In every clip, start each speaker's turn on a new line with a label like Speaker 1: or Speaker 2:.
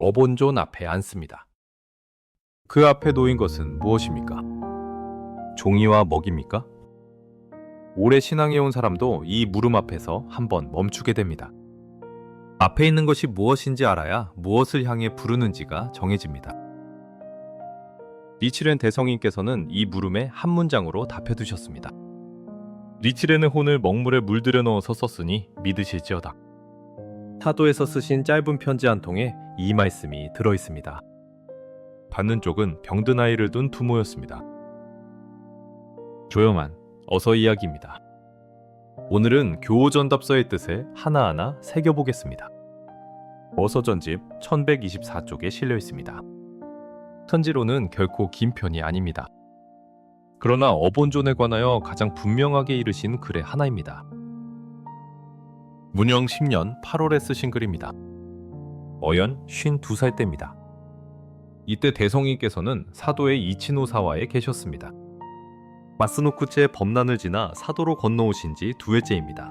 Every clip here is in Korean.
Speaker 1: 어본존 앞에 앉습니다. 그 앞에 놓인 것은 무엇입니까? 종이와 먹입니까? 오래 신앙해온 사람도 이 물음 앞에서 한번 멈추게 됩니다. 앞에 있는 것이 무엇인지 알아야 무엇을 향해 부르는지가 정해집니다. 니치렌 대성인께서는 이 물음에 한 문장으로 답해두셨습니다. 니치렌의 혼을 먹물에 물들여 넣어서 썼으니 믿으실지어다. 사도에서 쓰신 짧은 편지 한 통에 이 말씀이 들어있습니다. 받는 쪽은 병든 아이를 둔 부모였습니다. 조용한 어서 이야기입니다. 오늘은 교우전답서의 뜻을 하나하나 새겨보겠습니다. 어서전집 1124쪽에 실려 있습니다. 편지로는 결코 긴 편이 아닙니다. 그러나 어본존에 관하여 가장 분명하게 이르신 글의 하나입니다. 문영 10년 8월에 쓰신 글입니다. 어연 52살 때입니다. 이때 대성인께서는 사도의 이치노사와에 계셨습니다. 마스노쿠체의 범난을 지나 사도로 건너오신 지 2회째입니다.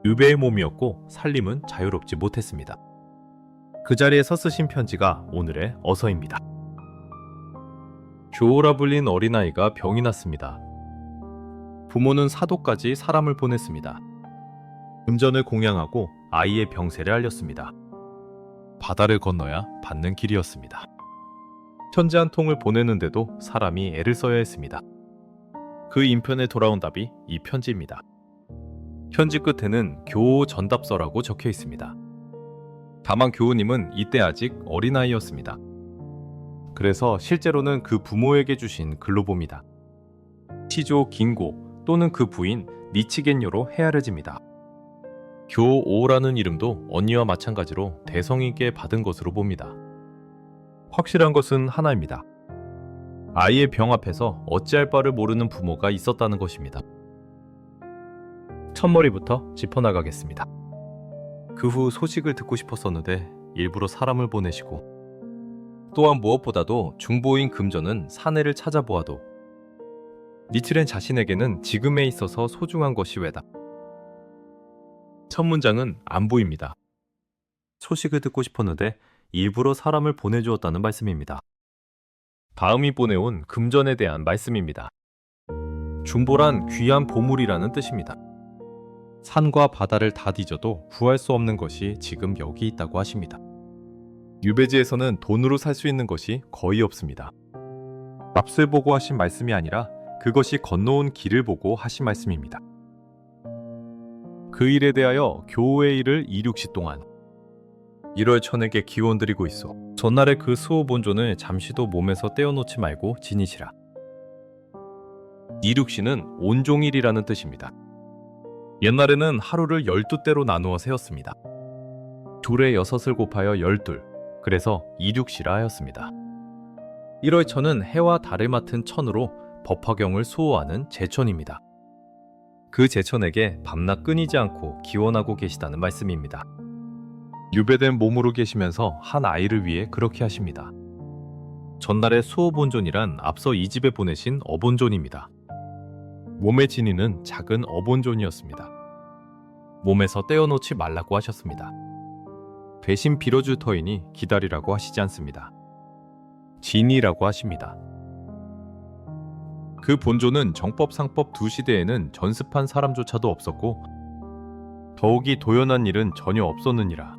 Speaker 1: 유배의 몸이었고 살림은 자유롭지 못했습니다. 그 자리에서 쓰신 편지가 오늘의 어서입니다. 교오라 불린 어린아이가 병이 났습니다. 부모는 사도까지 사람을 보냈습니다. 금전을 공양하고 아이의 병세를 알렸습니다. 바다를 건너야 받는 길이었습니다. 편지 한 통을 보내는데도 사람이 애를 써야 했습니다. 그 인편에 돌아온 답이 이 편지입니다. 편지 끝에는 교우 전답서라고 적혀 있습니다. 다만 교우님은 이때 아직 어린아이였습니다. 그래서 실제로는 그 부모에게 주신 글로 봅니다. 시조 긴고 또는 그 부인 니치겐요로 헤아려집니다. 교오라는 이름도 언니와 마찬가지로 대성인께 받은 것으로 봅니다. 확실한 것은 하나입니다. 아이의 병 앞에서 어찌할 바를 모르는 부모가 있었다는 것입니다. 첫머리부터 짚어나가겠습니다. 그 후 소식을 듣고 싶었었는데 일부러 사람을 보내시고, 또한 무엇보다도 중보인 금전은 사내를 찾아보아도 니치렌 자신에게는 지금에 있어서 소중한 것이 왜다. 첫 문장은 안 보입니다. 소식을 듣고 싶었는데 일부러 사람을 보내주었다는 말씀입니다. 다음이 보내온 금전에 대한 말씀입니다. 중보란 귀한 보물이라는 뜻입니다. 산과 바다를 다 뒤져도 구할 수 없는 것이 지금 여기 있다고 하십니다. 유배지에서는 돈으로 살 수 있는 것이 거의 없습니다. 값을 보고 하신 말씀이 아니라 그것이 건너온 길을 보고 하신 말씀입니다. 그 일에 대하여 교우의 일을 이륙시 동안 1월 천에게 기원 드리고 있어. 전날에 그 수호 본존을 잠시도 몸에서 떼어놓지 말고 지니시라. 이륙시는 온종일이라는 뜻입니다. 옛날에는 하루를 12대로 나누어 세웠습니다. 둘에 6을 곱하여 12, 그래서 이륙시라 하였습니다. 1월 천은 해와 달을 맡은 천으로 법화경을 수호하는 제천입니다. 그 제천에게 밤낮 끊이지 않고 기원하고 계시다는 말씀입니다. 유배된 몸으로 계시면서 한 아이를 위해 그렇게 하십니다. 전날의 수호본존이란 앞서 이 집에 보내신 어본존입니다. 몸의 진이는 작은 어본존이었습니다. 몸에서 떼어놓지 말라고 하셨습니다. 대신 빌어줄 터이니 기다리라고 하시지 않습니다. 진이라고 하십니다. 그 본존은 정법 상법 두 시대에는 전습한 사람조차도 없었고 더욱이 도연한 일은 전혀 없었느니라.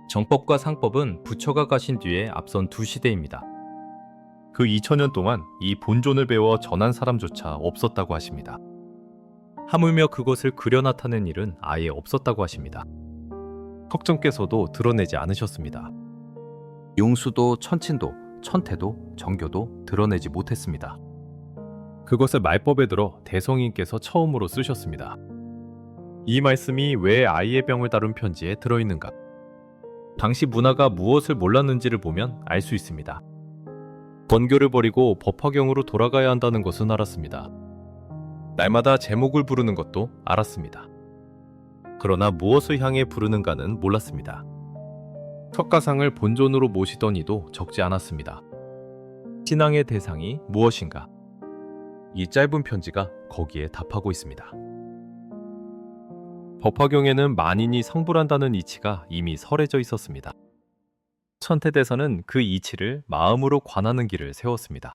Speaker 1: 정법과 상법은 부처가 가신 뒤에 앞선 두 시대입니다. 그 2000년 동안 이 본존을 배워 전한 사람조차 없었다고 하십니다. 하물며 그것을 그려 나타낸 일은 아예 없었다고 하십니다. 석정께서도 드러내지 않으셨습니다. 용수도 천친도 천태도 정교도 드러내지 못했습니다. 그것을 말법에 들어 대성인께서 처음으로 쓰셨습니다. 이 말씀이 왜 아이의 병을 다룬 편지에 들어있는가? 당시 문화가 무엇을 몰랐는지를 보면 알 수 있습니다. 번교를 버리고 법화경으로 돌아가야 한다는 것은 알았습니다. 날마다 제목을 부르는 것도 알았습니다. 그러나 무엇을 향해 부르는가는 몰랐습니다. 석가상을 본존으로 모시던 이도 적지 않았습니다. 신앙의 대상이 무엇인가? 이 짧은 편지가 거기에 답하고 있습니다. 법화경에는 만인이 성불한다는 이치가 이미 설해져 있었습니다. 천태대선은 그 이치를 마음으로 관하는 길을 세웠습니다.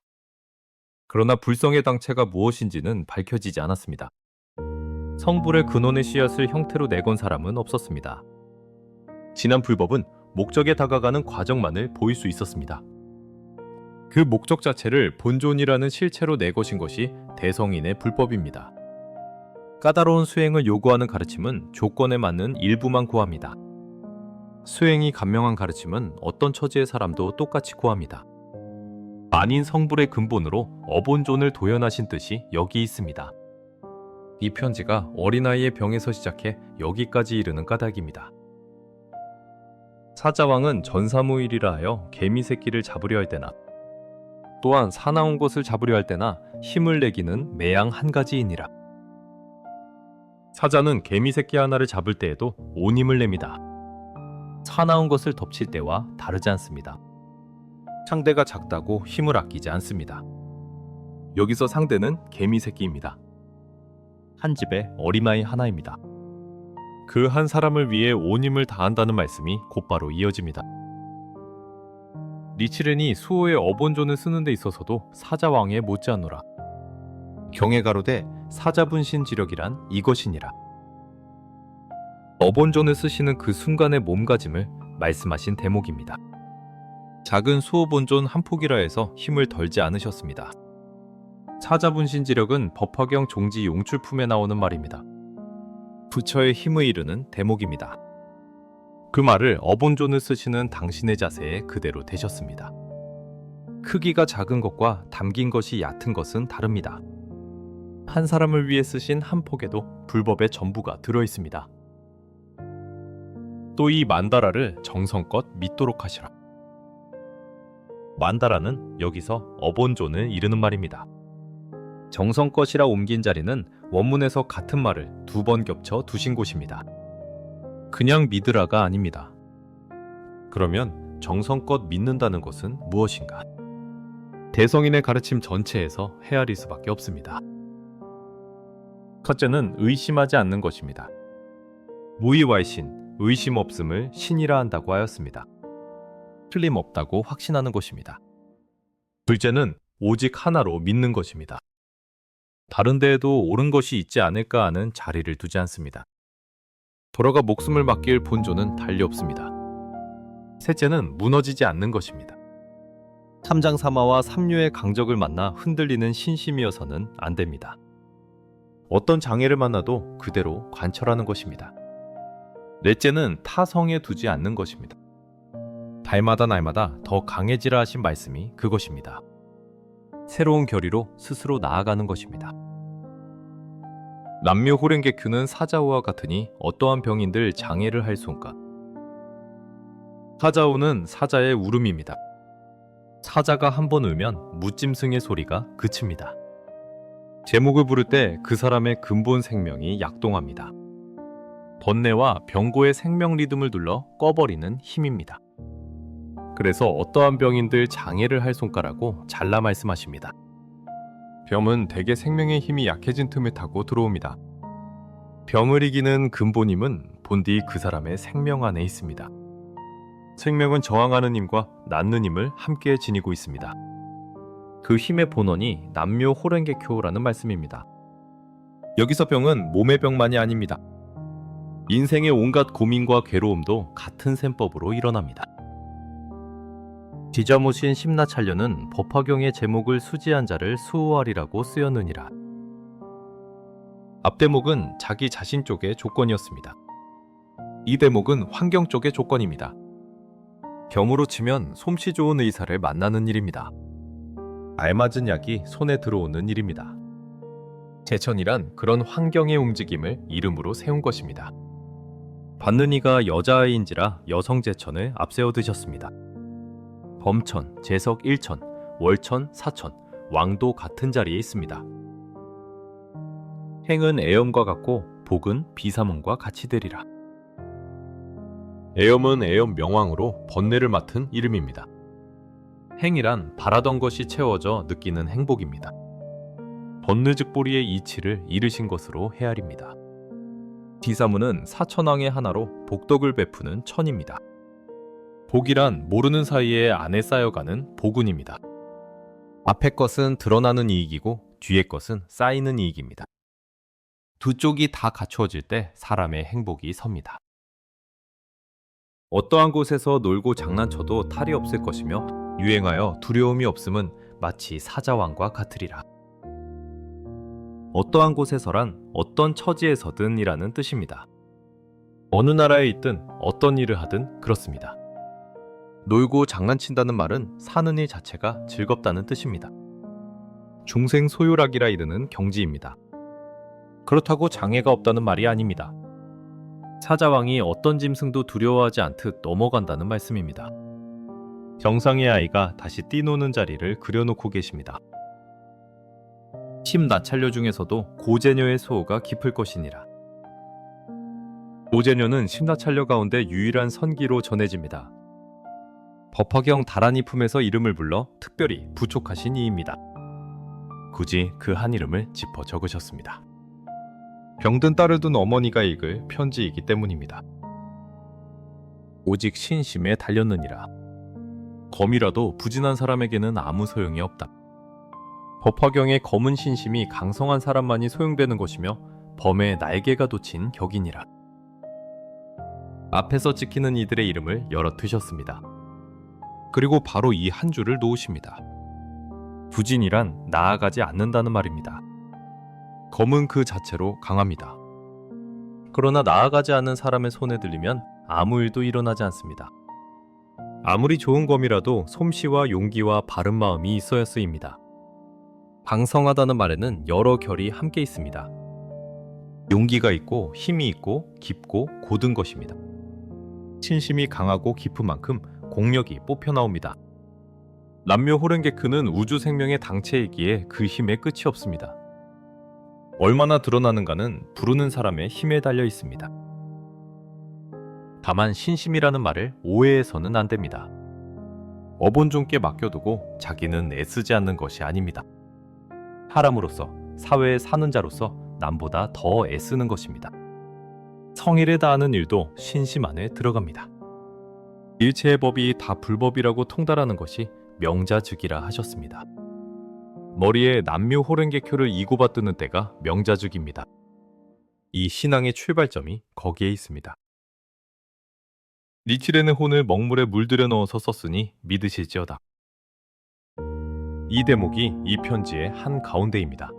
Speaker 1: 그러나 불성의 당체가 무엇인지는 밝혀지지 않았습니다. 성불의 근원의 씨앗을 형태로 내건 사람은 없었습니다. 진한 불법은 목적에 다가가는 과정만을 보일 수 있었습니다. 그 목적 자체를 본존이라는 실체로 내것인 것이 대성인의 불법입니다. 까다로운 수행을 요구하는 가르침은 조건에 맞는 일부만 구합니다. 수행이 간명한 가르침은 어떤 처지의 사람도 똑같이 구합니다. 만인 성불의 근본으로 어본존을 도연하신 뜻이 여기 있습니다. 이 편지가 어린아이의 병에서 시작해 여기까지 이르는 까닭입니다. 사자왕은 전사무일이라 하여 개미 새끼를 잡으려 할 때나 또한 사나운 것을 잡으려 할 때나 힘을 내기는 매양 한 가지이니라. 사자는 개미 새끼 하나를 잡을 때에도 온 힘을 냅니다. 사나운 것을 덮칠 때와 다르지 않습니다. 상대가 작다고 힘을 아끼지 않습니다. 여기서 상대는 개미 새끼입니다. 한 집에 어린아이 하나입니다. 그 한 사람을 위해 온 힘을 다한다는 말씀이 곧바로 이어집니다. 니치렌이 수호의 어본존을 쓰는 데 있어서도 사자왕에 못지않노라. 경에 가로되 사자분신지력이란 이것이니라. 어본존을 쓰시는 그 순간의 몸가짐을 말씀하신 대목입니다. 작은 수호본존 한 폭이라 해서 힘을 덜지 않으셨습니다. 사자분신지력은 법화경 종지 용출품에 나오는 말입니다. 부처의 힘을 이루는 대목입니다. 그 말을 어본존을 쓰시는 당신의 자세에 그대로 대셨습니다. 크기가 작은 것과 담긴 것이 얕은 것은 다릅니다. 한 사람을 위해 쓰신 한 폭에도 불법의 전부가 들어있습니다. 또 이 만다라를 정성껏 믿도록 하시라. 만다라는 여기서 어본존을 이르는 말입니다. 정성껏이라 옮긴 자리는 원문에서 같은 말을 두 번 겹쳐 두신 곳입니다. 그냥 믿으라가 아닙니다. 그러면 정성껏 믿는다는 것은 무엇인가? 대성인의 가르침 전체에서 헤아릴 수밖에 없습니다. 첫째는 의심하지 않는 것입니다. 무의왈신, 의심 없음을 신이라 한다고 하였습니다. 틀림없다고 확신하는 것입니다. 둘째는 오직 하나로 믿는 것입니다. 다른 데에도 옳은 것이 있지 않을까 하는 자리를 두지 않습니다. 돌아가 목숨을 맡길 본존은 달리 없습니다. 셋째는 무너지지 않는 것입니다. 삼장사마와 삼류의 강적을 만나 흔들리는 신심이어서는 안 됩니다. 어떤 장애를 만나도 그대로 관철하는 것입니다. 넷째는 타성에 두지 않는 것입니다. 달마다 날마다 더 강해지라 하신 말씀이 그것입니다. 새로운 결의로 스스로 나아가는 것입니다. 남묘호랭개큐는 사자오와 같으니 어떠한 병인들 장애를 할 손가. 사자오는 사자의 울음입니다. 사자가 한 번 울면 무짐승의 소리가 그칩니다. 제목을 부를 때 그 사람의 근본 생명이 약동합니다. 번뇌와 병고의 생명 리듬을 눌러 꺼버리는 힘입니다. 그래서 어떠한 병인들 장애를 할 손가라고 잘라 말씀하십니다. 병은 대개 생명의 힘이 약해진 틈을 타고 들어옵니다. 병을 이기는 근본힘은 본디 그 사람의 생명 안에 있습니다. 생명은 저항하는 힘과 낳는 힘을 함께 지니고 있습니다. 그 힘의 본원이 남묘 호랭개쿄라는 말씀입니다. 여기서 병은 몸의 병만이 아닙니다. 인생의 온갖 고민과 괴로움도 같은 셈법으로 일어납니다. 지자모신 심나찰려는 법화경의 제목을 수지한 자를 수호하리라고 쓰였느니라. 앞대목은 자기 자신 쪽의 조건이었습니다. 이 대목은 환경 쪽의 조건입니다. 겸으로 치면 솜씨 좋은 의사를 만나는 일입니다. 알맞은 약이 손에 들어오는 일입니다. 제천이란 그런 환경의 움직임을 이름으로 세운 것입니다. 받는 이가 여자아이인지라 여성 제천을 앞세워 드셨습니다. 범천, 제석 1천, 월천, 사천, 왕도 같은 자리에 있습니다. 행은 애염과 같고 복은 비사문과 같이 되리라. 애염은 애염 명왕으로 번뇌를 맡은 이름입니다. 행이란 바라던 것이 채워져 느끼는 행복입니다. 번뇌즉보리의 이치를 이르신 것으로 헤아립니다. 디사무는 사천왕의 하나로 복덕을 베푸는 천입니다. 복이란 모르는 사이에 안에 쌓여가는 복운입니다. 앞의 것은 드러나는 이익이고 뒤의 것은 쌓이는 이익입니다. 두 쪽이 다 갖추어질 때 사람의 행복이 섭니다. 어떠한 곳에서 놀고 장난쳐도 탈이 없을 것이며 유행하여 두려움이 없음은 마치 사자왕과 같으리라. 어떠한 곳에서란 어떤 처지에서든 이라는 뜻입니다. 어느 나라에 있든 어떤 일을 하든 그렇습니다. 놀고 장난친다는 말은 사는 일 자체가 즐겁다는 뜻입니다. 중생 소유락이라 이르는 경지입니다. 그렇다고 장애가 없다는 말이 아닙니다. 사자왕이 어떤 짐승도 두려워하지 않듯 넘어간다는 말씀입니다. 정상의 아이가 다시 뛰노는 자리를 그려놓고 계십니다. 심나찰녀 중에서도 고제녀의 수호가 깊을 것이니라. 고제녀는 심나찰녀 가운데 유일한 선기로 전해집니다. 법화경 다란이 품에서 이름을 불러 특별히 부촉하신 이입니다. 굳이 그 한 이름을 짚어 적으셨습니다. 병든 딸을 둔 어머니가 읽을 편지이기 때문입니다. 오직 신심에 달렸느니라. 검이라도 부진한 사람에게는 아무 소용이 없다. 법화경의 검은 신심이 강성한 사람만이 소용되는 것이며 범의 날개가 돋친 격이니라. 앞에서 찍히는 이들의 이름을 여러 트셨습니다. 그리고 바로 이 한 줄을 놓으십니다. 부진이란 나아가지 않는다는 말입니다. 검은 그 자체로 강합니다. 그러나 나아가지 않는 사람의 손에 들리면 아무 일도 일어나지 않습니다. 아무리 좋은 검이라도 솜씨와 용기와 바른 마음이 있어야 쓰입니다. 강성하다는 말에는 여러 결이 함께 있습니다. 용기가 있고 힘이 있고 깊고 고든 것입니다. 신심이 강하고 깊은 만큼 공력이 뽑혀 나옵니다. 남묘호랭개크는 우주 생명의 당체이기에 그 힘에 끝이 없습니다. 얼마나 드러나는가는 부르는 사람의 힘에 달려 있습니다. 다만 신심이라는 말을 오해해서는 안 됩니다. 어본종께 맡겨두고 자기는 애쓰지 않는 것이 아닙니다. 사람으로서, 사회에 사는 자로서 남보다 더 애쓰는 것입니다. 성의를 다하는 일도 신심 안에 들어갑니다. 일체의 법이 다 불법이라고 통달하는 것이 명자즉이라 하셨습니다. 머리에 남묘호랭개표를 이고받드는 때가 명자즉입니다. 이 신앙의 출발점이 거기에 있습니다. 니칠에는 혼을 먹물에 물들여 넣어서 썼으니 믿으실지어다. 이 대목이 이 편지의 한 가운데입니다.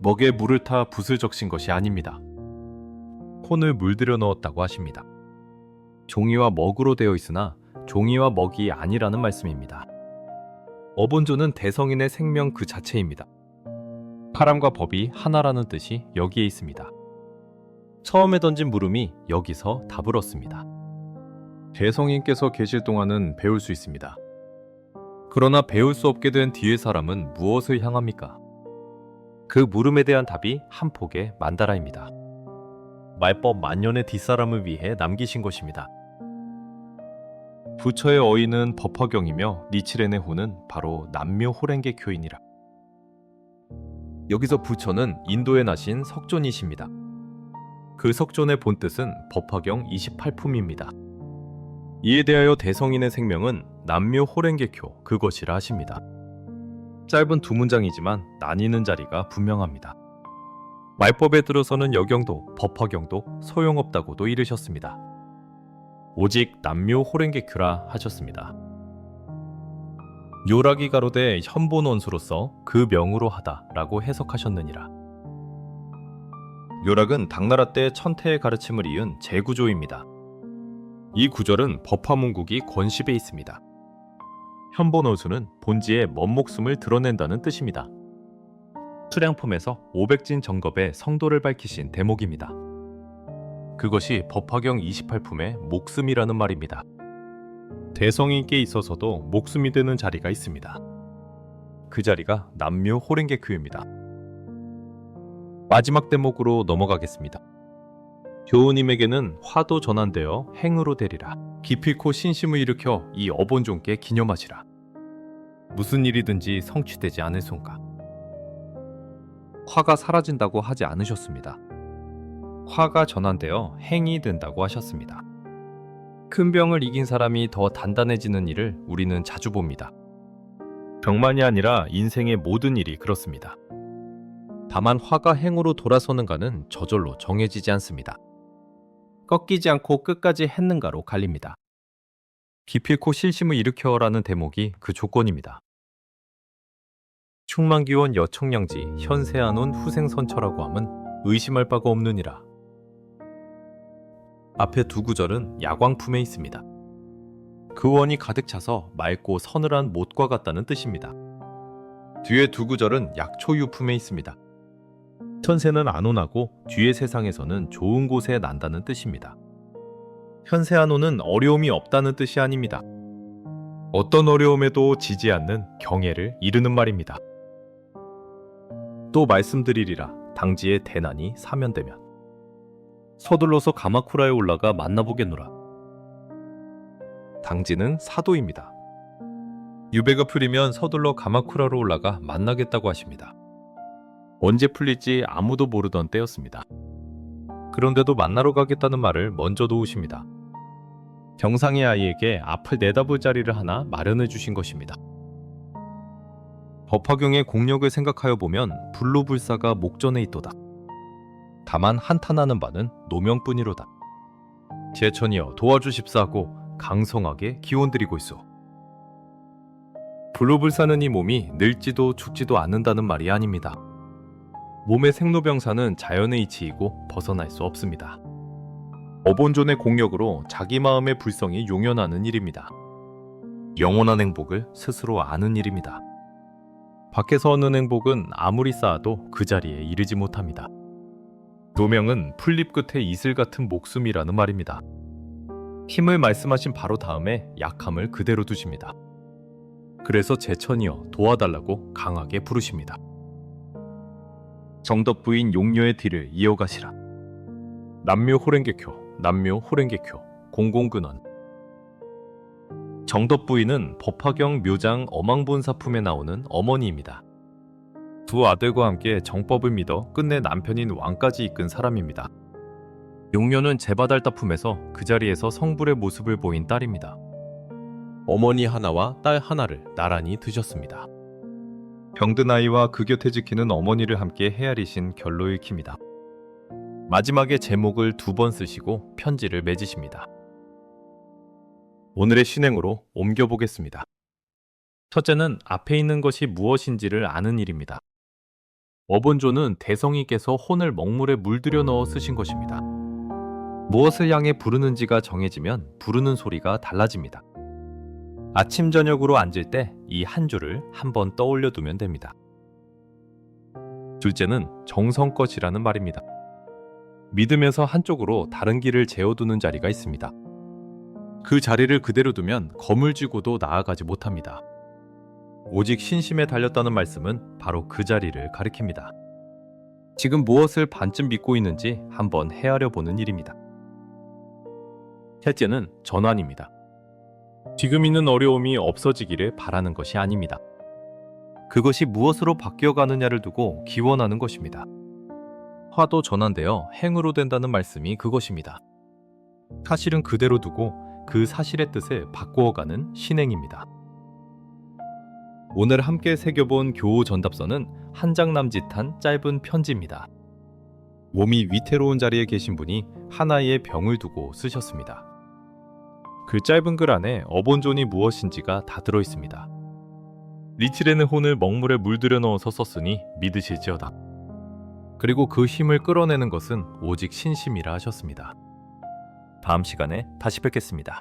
Speaker 1: 먹에 물을 타 붓을 적신 것이 아닙니다. 혼을 물들여 넣었다고 하십니다. 종이와 먹으로 되어 있으나 종이와 먹이 아니라는 말씀입니다. 어본조는 대성인의 생명 그 자체입니다. 사람과 법이 하나라는 뜻이 여기에 있습니다. 처음에 던진 물음이 여기서 답을 얻습니다. 대성인께서 계실 동안은 배울 수 있습니다. 그러나 배울 수 없게 된 뒤의 사람은 무엇을 향합니까? 그 물음에 대한 답이 한 폭의 만다라입니다. 말법 만년의 뒷사람을 위해 남기신 것입니다. 부처의 어인은 법화경이며 니칠엔의 호는 바로 남묘호랭개교이니라. 여기서 부처는 인도에 나신 석존이십니다. 그 석존의 본뜻은 법화경 28품입니다. 이에 대하여 대성인의 생명은 남묘호랭개교 그것이라 하십니다. 짧은 두 문장이지만 나뉘는 자리가 분명합니다. 말법에 들어서는 여경도 법화경도 소용없다고도 이르셨습니다. 오직 남묘호랭개교라 하셨습니다. 요락이 가로되 현본원수로서 그 명으로 하다라고 해석하셨느니라. 요락은 당나라 때 천태의 가르침을 이은 제구조입니다. 이 구절은 법화문국이 권십에 있습니다. 현본원수는 본지의 먼 목숨을 드러낸다는 뜻입니다. 수량품에서 500진 정겁의 성도를 밝히신 대목입니다. 그것이 법화경 28품의 목숨이라는 말입니다. 대성인께 있어서도 목숨이 되는 자리가 있습니다. 그 자리가 남묘호랭개교입니다. 마지막 대목으로 넘어가겠습니다. 교우님에게는 화도 전환되어 행으로 되리라. 기필코 신심을 일으켜 이 어본종께 기념하시라. 무슨 일이든지 성취되지 않을 손가. 화가 사라진다고 하지 않으셨습니다. 화가 전환되어 행이 된다고 하셨습니다. 큰 병을 이긴 사람이 더 단단해지는 일을 우리는 자주 봅니다. 병만이 아니라 인생의 모든 일이 그렇습니다. 다만 화가 행으로 돌아서는가는 저절로 정해지지 않습니다. 꺾이지 않고 끝까지 했는가로 갈립니다. 기필코 실심을 일으켜라는 대목이 그 조건입니다. 충만기원 여청량지 현세안온 후생선처라고 함은 의심할 바가 없느니라. 앞에 두 구절은 야광품에 있습니다. 그 원이 가득 차서 맑고 서늘한 못과 같다는 뜻입니다. 뒤에 두 구절은 약초유품에 있습니다. 현세는 안온하고 뒤의 세상에서는 좋은 곳에 난다는 뜻입니다. 현세안온은 어려움이 없다는 뜻이 아닙니다. 어떤 어려움에도 지지 않는 경애를 이루는 말입니다. 또 말씀드리리라. 당지의 대난이 사면되면 서둘러서 가마쿠라에 올라가 만나보겠노라. 당지는 사도입니다. 유배가 풀리면 서둘러 가마쿠라로 올라가 만나겠다고 하십니다. 언제 풀릴지 아무도 모르던 때였습니다. 그런데도 만나러 가겠다는 말을 먼저 놓으십니다. 병상의 아이에게 앞을 내다볼 자리를 하나 마련해 주신 것입니다. 법화경의 공력을 생각하여 보면 불로불사가 목전에 있도다. 다만 한탄하는 바는 노명뿐이로다. 제천이여 도와주십사 하고 강성하게 기원드리고 있소. 불로불사는 이 몸이 늙지도 죽지도 않는다는 말이 아닙니다. 몸의 생로병사는 자연의 이치이고 벗어날 수 없습니다. 어본존의 공력으로 자기 마음의 불성이 용연하는 일입니다. 영원한 행복을 스스로 아는 일입니다. 밖에서 얻는 행복은 아무리 쌓아도 그 자리에 이르지 못합니다. 노명은 풀잎 끝에 이슬 같은 목숨이라는 말입니다. 힘을 말씀하신 바로 다음에 약함을 그대로 두십니다. 그래서 제천이여 도와달라고 강하게 부르십니다. 정덕부인 용녀의 뒤를 이어가시라. 남묘 호랭개쿄, 남묘 호랭개쿄, 공공근원. 정덕부인은 법화경 묘장 어망본사품에 나오는 어머니입니다. 두 아들과 함께 정법을 믿어 끝내 남편인 왕까지 이끈 사람입니다. 용녀는 제바달다품에서 그 자리에서 성불의 모습을 보인 딸입니다. 어머니 하나와 딸 하나를 나란히 드셨습니다. 병든 아이와 그 곁에 지키는 어머니를 함께 헤아리신 결로 읽힙니다. 마지막에 제목을 2번 쓰시고 편지를 맺으십니다. 오늘의 신행으로 옮겨보겠습니다. 첫째는 앞에 있는 것이 무엇인지를 아는 일입니다. 어본조는 대성이께서 혼을 먹물에 물들여 넣어 쓰신 것입니다. 무엇을 향해 부르는지가 정해지면 부르는 소리가 달라집니다. 아침 저녁으로 앉을 때 이 한 줄을 한번 떠올려 두면 됩니다. 둘째는 정성껏이라는 말입니다. 믿으면서 한쪽으로 다른 길을 재어두는 자리가 있습니다. 그 자리를 그대로 두면 검을 쥐고도 나아가지 못합니다. 오직 신심에 달렸다는 말씀은 바로 그 자리를 가리킵니다. 지금 무엇을 반쯤 믿고 있는지 한번 헤아려 보는 일입니다. 셋째는 전환입니다. 지금 있는 어려움이 없어지기를 바라는 것이 아닙니다. 그것이 무엇으로 바뀌어가느냐를 두고 기원하는 것입니다. 화도 전환되어 행으로 된다는 말씀이 그것입니다. 사실은 그대로 두고 그 사실의 뜻을 바꾸어가는 신행입니다. 오늘 함께 새겨본 교우 전답서는 한 장 남짓한 짧은 편지입니다. 몸이 위태로운 자리에 계신 분이 하나의 병을 두고 쓰셨습니다. 그 짧은 글 안에 어본존이 무엇인지가 다 들어있습니다. 리치레는 혼을 먹물에 물들여 넣어서 썼으니 믿으실지어다. 그리고 그 힘을 끌어내는 것은 오직 신심이라 하셨습니다. 다음 시간에 다시 뵙겠습니다.